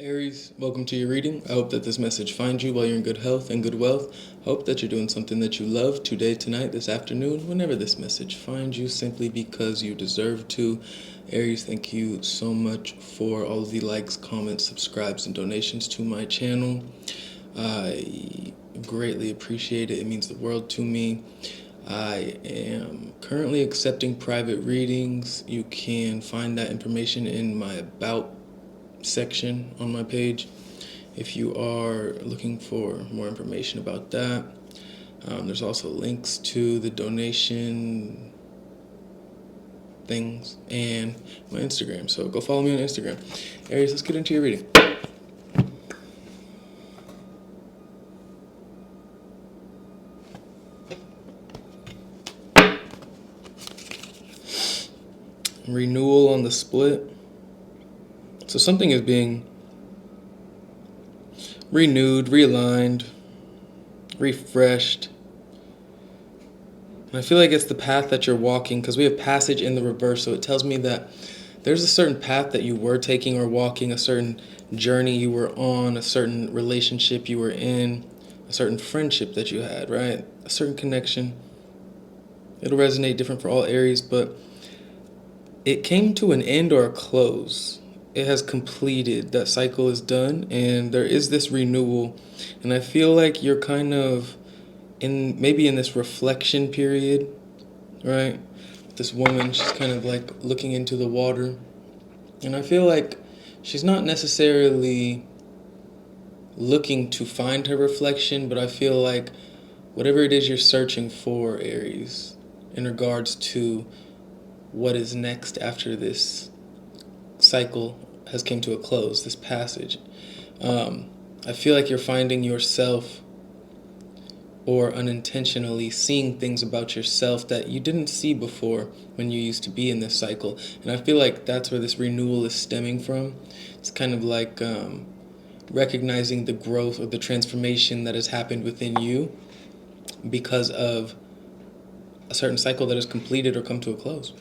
Aries, welcome to your reading. I hope that this message finds you while you're in good health and good wealth. Hope that you're doing something that you love today, tonight, this afternoon, whenever this message finds you, simply because you deserve to. Aries, thank you so much for all of the likes, comments, subscribes, and donations to my channel. I greatly appreciate it. It means the world to me. I am currently accepting private readings. You can find that information in my About section on my page if you are looking for more information about that. There's also links to the donation things and my Instagram, so go follow me on Instagram. Aries, let's get into your reading. Renewal on the split. So something is being renewed, realigned, refreshed. And I feel like it's the path that you're walking, because we have passage in the reverse, so it tells me that there's a certain path that you were taking or walking, a certain journey you were on, a certain relationship you were in, a certain friendship that you had, right? A certain connection. It'll resonate different for all Aries, but it came to an end or a close. It has completed. That cycle is done, and there is this renewal. And I feel like you're kind of maybe in this reflection period, right? This woman, she's kind of like looking into the water. And I feel like she's not necessarily looking to find her reflection, but I feel like whatever it is you're searching for, Aries, in regards to what is next after this cycle has came to a close, this passage. I feel like you're finding yourself, or unintentionally seeing things about yourself that you didn't see before when you used to be in this cycle. And I feel like that's where this renewal is stemming from. It's kind of like recognizing the growth or the transformation that has happened within you because of a certain cycle that has completed or come to a close.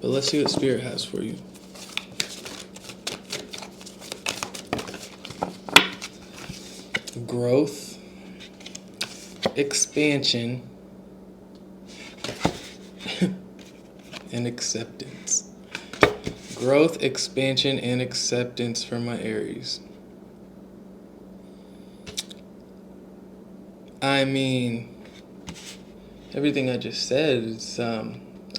But let's see what Spirit has for you. Growth, expansion, and acceptance. Growth, expansion, and acceptance for my Aries. I mean, everything I just said is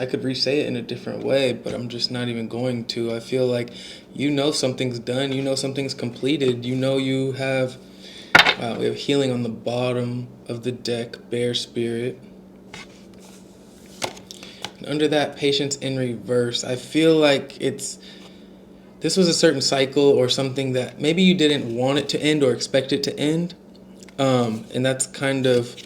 I could re-say it in a different way, but I'm just not even going to. I feel like you know something's done, you know something's completed, you know you have, we have healing on the bottom of the deck, Bear Spirit. And under that, patience in reverse. I feel like this was a certain cycle or something that maybe you didn't want it to end or expect it to end. And that's kind of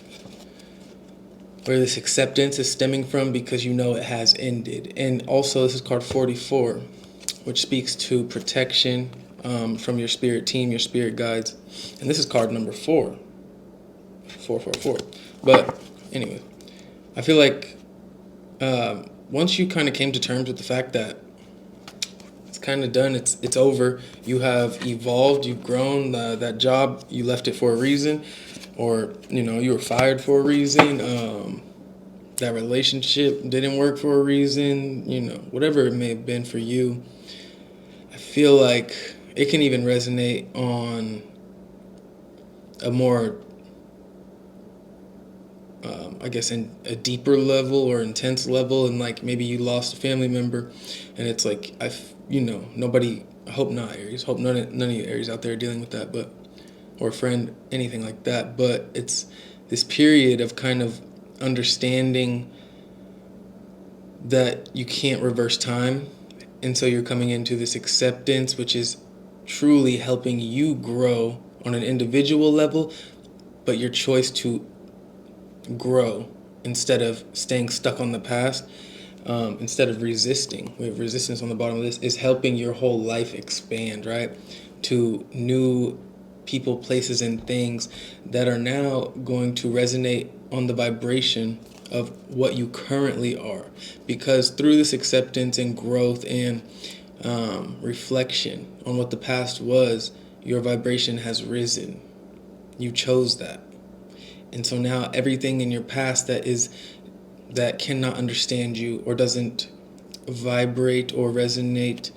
where this acceptance is stemming from, because you know it has ended. And also, this is card 44, which speaks to protection from your spirit team, your spirit guides. And this is card number 4. 444. But anyway, I feel like once you kind of came to terms with the fact that it's kind of done, it's over, you have evolved, you've grown, that job, you left it for a reason, or you were fired for a reason, that relationship didn't work for a reason, whatever it may have been for you. I feel like it can even resonate on a more I guess in a deeper level or intense level, and like maybe you lost a family member, and it's like nobody, I hope not Aries, hope none of you Aries out there are dealing with that, but or a friend, anything like that. But it's this period of kind of understanding that you can't reverse time, and so you're coming into this acceptance, which is truly helping you grow on an individual level, but your choice to grow instead of staying stuck on the past, instead of resisting. We have resistance on the bottom of this, is helping your whole life expand, right? To new people, places, and things that are now going to resonate on the vibration of what you currently are. Because through this acceptance and growth and reflection on what the past was, your vibration has risen. You chose that. And so now everything in your past that cannot understand you or doesn't vibrate or resonate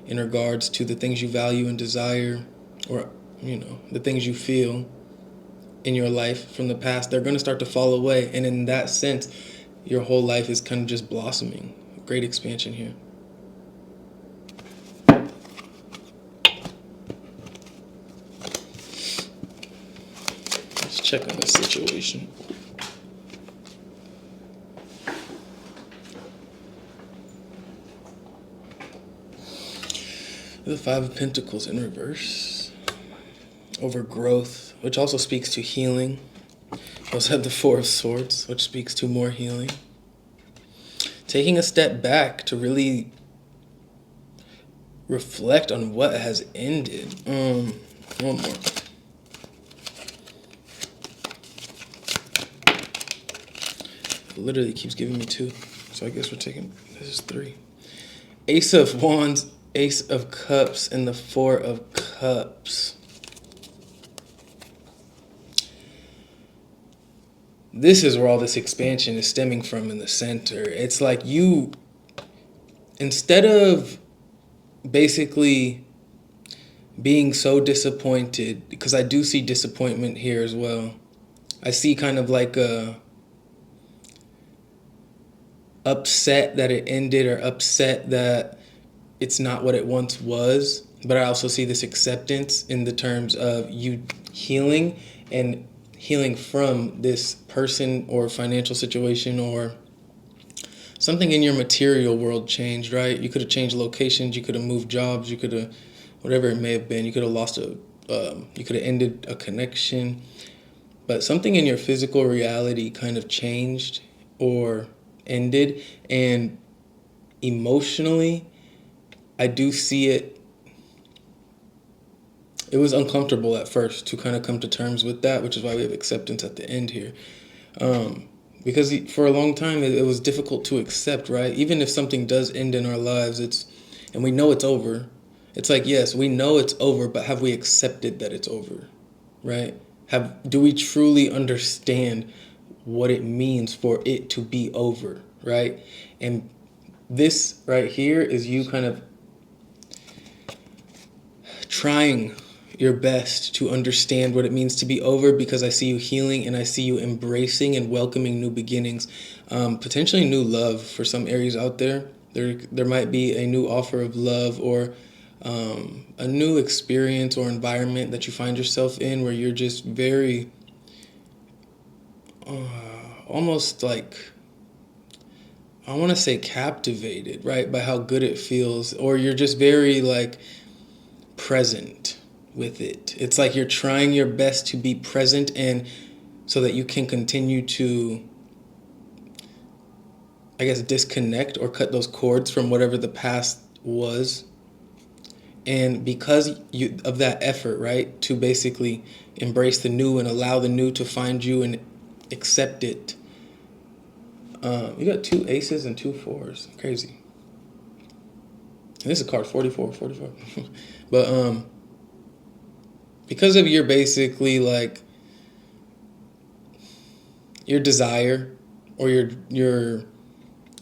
in regards to the things you value and desire, or the things you feel in your life from the past, they're going to start to fall away. And in that sense, your whole life is kind of just blossoming. Great expansion here. Let's check on this situation. The Five of Pentacles in reverse. Over growth, which also speaks to healing. We also have the Four of Swords, which speaks to more healing. Taking a step back to really reflect on what has ended. One more. It literally keeps giving me two. So I guess we're taking, this is three. Ace of Wands, Ace of Cups, and the Four of Cups. This is where all this expansion is stemming from in the center. It's like you, instead of basically being so disappointed, because I do see disappointment here as well. I see kind of like a upset that it ended, or upset that it's not what it once was. But I also see this acceptance in the terms of you healing, and healing from this person or financial situation or something in your material world changed, right? You could have changed locations, you could have moved jobs, you could have, whatever it may have been, you could have lost you could have ended a connection. But something in your physical reality kind of changed or ended. And emotionally, I do see it. It was uncomfortable at first to kind of come to terms with that, which is why we have acceptance at the end here. Because for a long time, it was difficult to accept, right? Even if something does end in our lives, and we know it's over. It's like, yes, we know it's over, but have we accepted that it's over, right? Do we truly understand what it means for it to be over, right? And this right here is you kind of trying your best to understand what it means to be over, because I see you healing and I see you embracing and welcoming new beginnings, potentially new love for some Aries out there. There might be a new offer of love, or a new experience or environment that you find yourself in where you're just very almost like, I want to say captivated, right, by how good it feels, or you're just very like present with it. It's like you're trying your best to be present, and so that you can continue to, I guess, disconnect or cut those cords from whatever the past was. And because of that effort, right, to basically embrace the new and allow the new to find you and accept it, you got two aces and two fours. Crazy. And this is card 44. But because of your basically like your desire or your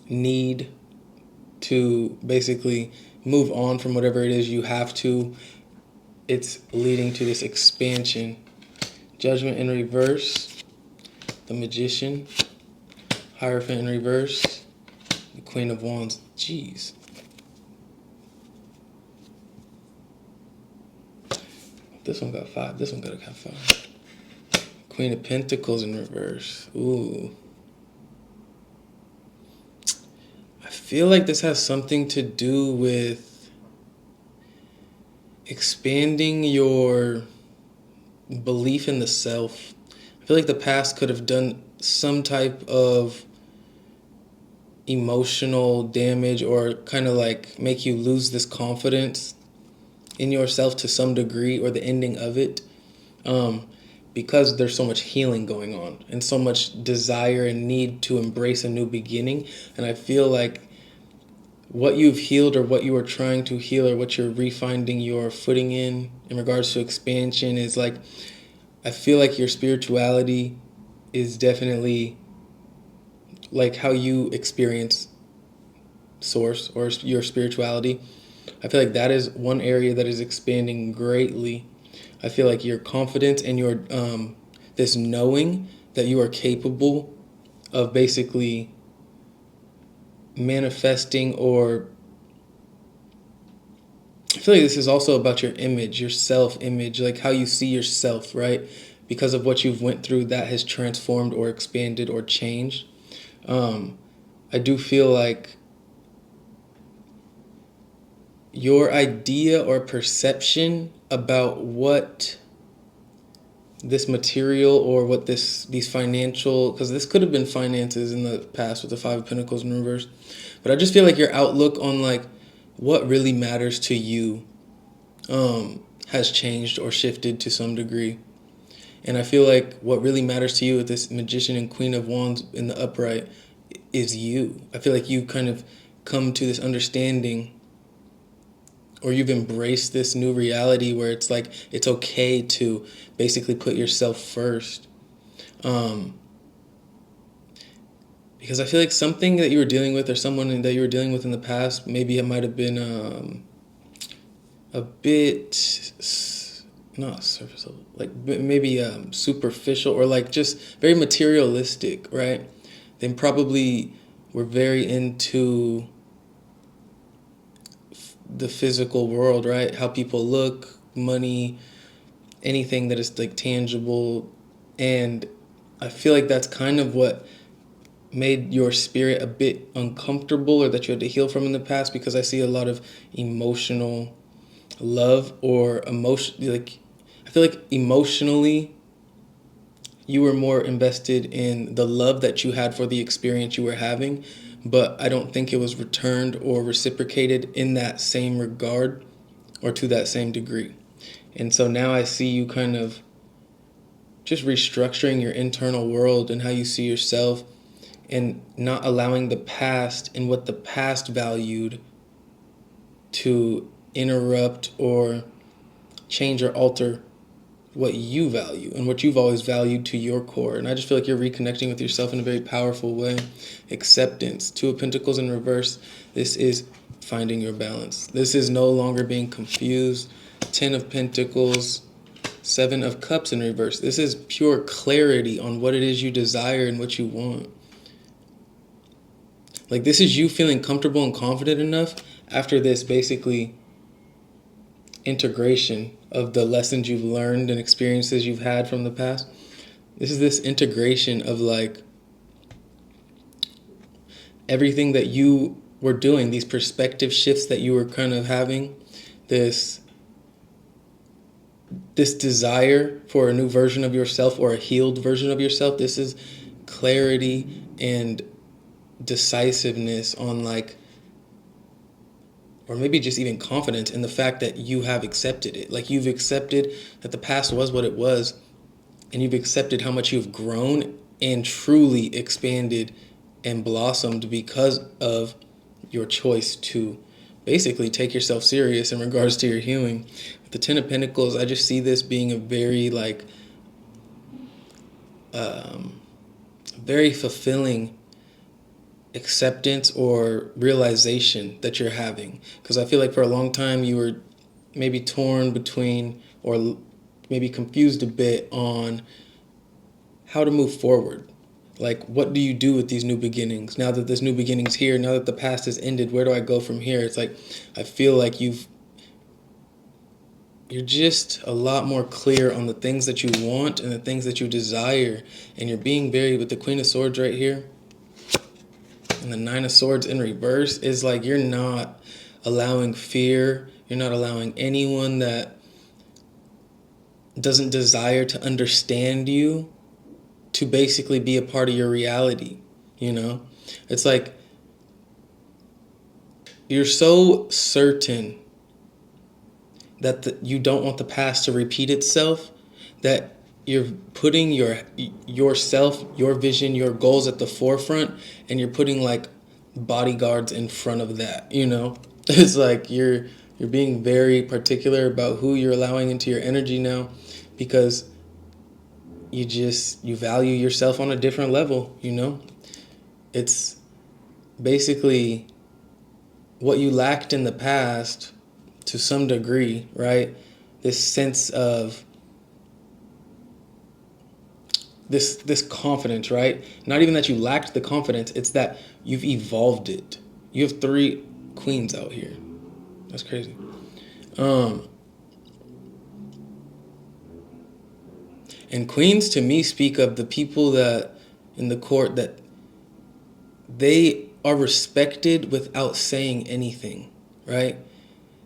need to basically move on from whatever it is you have to, it's leading to this expansion. Judgment in reverse, the Magician, Hierophant in reverse, the Queen of Wands. Jeez. This one got 5. This one gotta have 5. Queen of Pentacles in reverse. Ooh. I feel like this has something to do with expanding your belief in the self. I feel like the past could have done some type of emotional damage, or kind of like make you lose this confidence in yourself to some degree, or the ending of it. because there's so much healing going on and so much desire and need to embrace a new beginning. And I feel like what you've healed or what you are trying to heal or what you're refinding your footing in regards to expansion is like, I feel like your spirituality is definitely like how you experience source or your spirituality. I feel like that is one area that is expanding greatly. I feel like your confidence and your this knowing that you are capable of basically manifesting, or I feel like this is also about your image, your self-image, like how you see yourself, right? Because of what you've went through, that has transformed or expanded or changed. I do feel like your idea or perception about what this material or what these financial, because this could have been finances in the past with the Five of Pentacles in reverse, but I just feel like your outlook on like what really matters to you has changed or shifted to some degree. And I feel like what really matters to you with this Magician and Queen of Wands in the upright is you. I feel like you kind of come to this understanding, or you've embraced this new reality where it's like it's okay to basically put yourself first. Because I feel like something that you were dealing with or someone that you were dealing with in the past, maybe it might have been a bit not surface level, like maybe superficial or like just very materialistic, right? They probably were very into the physical world, right? How people look, money, anything that is like tangible. And I feel like that's kind of what made your spirit a bit uncomfortable, or that you had to heal from in the past, because I see a lot of emotional love or emotion. Like, I feel like emotionally you were more invested in the love that you had for the experience you were having, but I don't think it was returned or reciprocated in that same regard or to that same degree. And so now I see you kind of just restructuring your internal world and how you see yourself, and not allowing the past and what the past valued to interrupt or change or alter what you value and what you've always valued to your core. And I just feel like you're reconnecting with yourself in a very powerful way. Acceptance. Two of Pentacles in reverse. This is finding your balance. This is no longer being confused. 10 of Pentacles. 7 of Cups in reverse. This is pure clarity on what it is you desire and what you want. Like, this is you feeling comfortable and confident enough after this basically integration of the lessons you've learned and experiences you've had from the past. This is this integration of like everything that you were doing, these perspective shifts that you were kind of having, this desire for a new version of yourself or a healed version of yourself. This is clarity and decisiveness on like, or maybe just even confidence in the fact that you have accepted it. Like, you've accepted that the past was what it was, and you've accepted how much you've grown and truly expanded and blossomed because of your choice to basically take yourself serious in regards to your healing. With the 10 of Pentacles, I just see this being a very like very fulfilling acceptance or realization that you're having. Because I feel like for a long time you were maybe torn between, or maybe confused a bit on how to move forward. Like, what do you do with these new beginnings? Now that this new beginning's here, now that the past has ended, where do I go from here? It's like, I feel like you're just a lot more clear on the things that you want and the things that you desire. And you're being very, with the Queen of Swords right here, and the 9 of Swords in reverse, is like you're not allowing fear. You're not allowing anyone that doesn't desire to understand you to basically be a part of your reality, you know? It's like you're so certain that you don't want the past to repeat itself that you're putting yourself, your vision, your goals at the forefront, and you're putting like bodyguards in front of that, you know? It's like you're being very particular about who you're allowing into your energy now, because you value yourself on a different level, you know? It's basically what you lacked in the past to some degree, right? This sense of this confidence, right? Not even that you lacked the confidence, it's that you've evolved it. You have 3 queens out here. That's crazy. Um and queens to me speak of the people that in the court that they are respected without saying anything, right?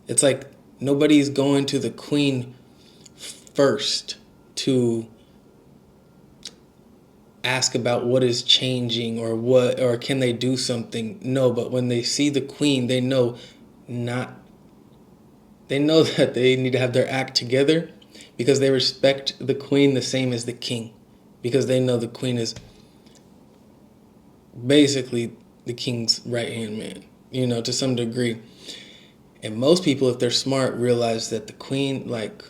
It's like nobody's going to the queen first to ask about what is changing or can they do something. No, but when they see the queen, not they know that they need to have their act together, because they respect the queen the same as the king, because they know the queen is basically the king's right hand man, you know, to some degree. And most people, if they're smart, realize that the queen, like,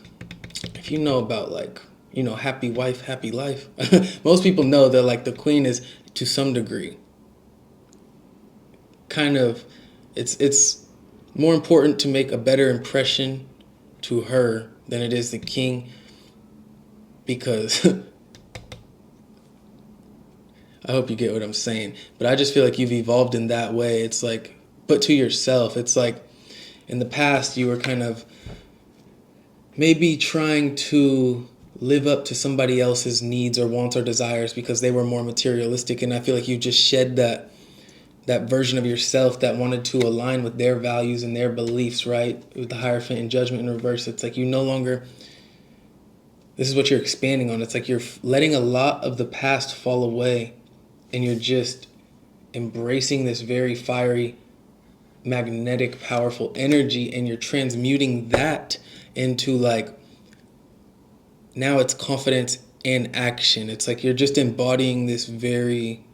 if you know about, like, you know, happy wife, happy life, most people know that, like, the queen is, to some degree, kind of, it's more important to make a better impression to her than it is the king, because I hope you get what I'm saying. But I just feel like you've evolved in that way. It's like, but to yourself, it's like in the past you were kind of maybe trying to live up to somebody else's needs or wants or desires because they were more materialistic, and I feel like you just shed that version of yourself that wanted to align with their values and their beliefs, right? With the Hierophant and Judgment in reverse, it's like you no longer, this is what you're expanding on. It's like you're letting a lot of the past fall away, and you're just embracing this very fiery, magnetic, powerful energy, and you're transmuting that into, like, now it's confidence and action. It's like you're just embodying this very,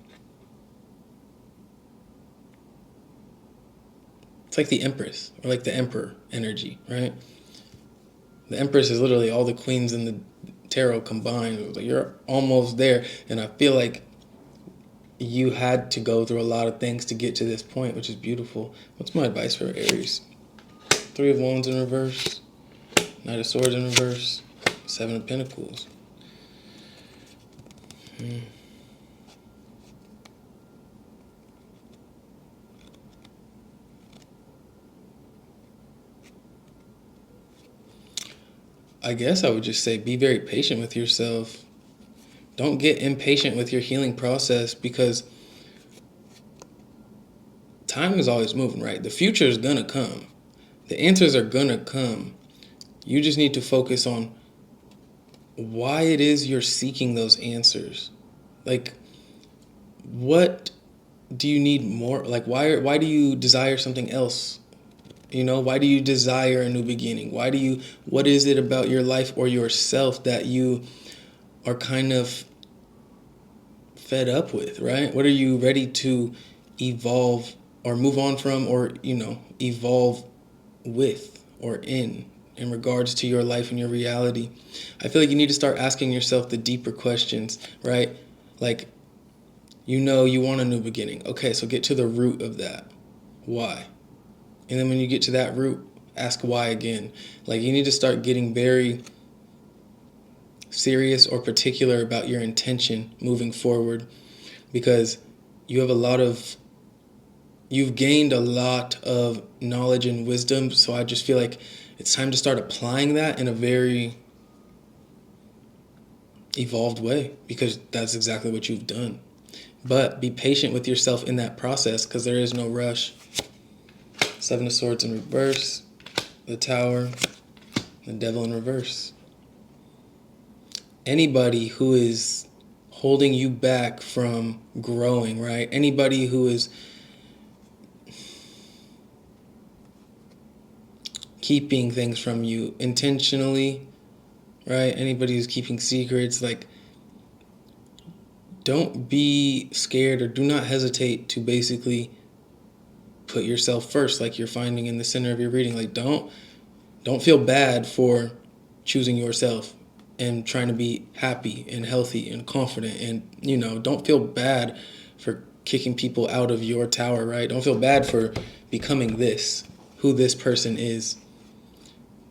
it's like the Empress or like the Emperor energy, right? The Empress is literally all the queens in the tarot combined. Like, you're almost there, and I feel like you had to go through a lot of things to get to this point, which is beautiful. What's my advice for Aries? 3 of Wands in reverse, Knight of Swords in reverse, 7 of Pentacles. I guess I would just say be very patient with yourself. Don't get impatient with your healing process, because time is always moving, right? The future is going to come. The answers are going to come. You just need to focus on why it is you're seeking those answers. Like, what do you need more? Like, why do you desire something else? You know, why do you desire a new beginning? What is it about your life or yourself that you are kind of fed up with, right? What are you ready to evolve or move on from, or, you know, evolve with or in regards to your life and your reality? I feel like you need to start asking yourself the deeper questions, right? Like, you know, you want a new beginning. Okay, so get to the root of that. Why? And then when you get to that root, ask why again. Like, you need to start getting very serious or particular about your intention moving forward, because you've gained a lot of knowledge and wisdom. So I just feel like it's time to start applying that in a very evolved way, because that's exactly what you've done. But be patient with yourself in that process, because there is no rush. 7 of Swords in reverse, the Tower, the Devil in reverse. Anybody who is holding you back from growing, right? Anybody who is keeping things from you intentionally right? Anybody who's keeping secrets, like, don't be scared or do not hesitate to basically put yourself first, like you're finding in the center of your reading. Like, don't feel bad for choosing yourself and trying to be happy and healthy and confident, and don't feel bad for kicking people out of your tower, right? Don't feel bad for becoming who this person is.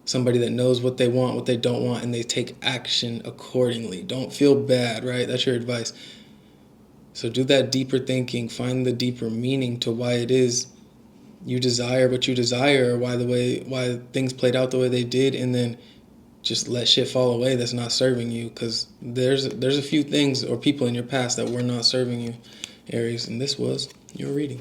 Somebody that knows what they want, what they don't want, and they take action accordingly. Don't feel bad, right? That's your advice. So do that deeper thinking, find the deeper meaning to why it is you desire what you desire, or why things played out the way they did, and then just let shit fall away that's not serving you, because there's a few things or people in your past that were not serving you, Aries, and this was your reading.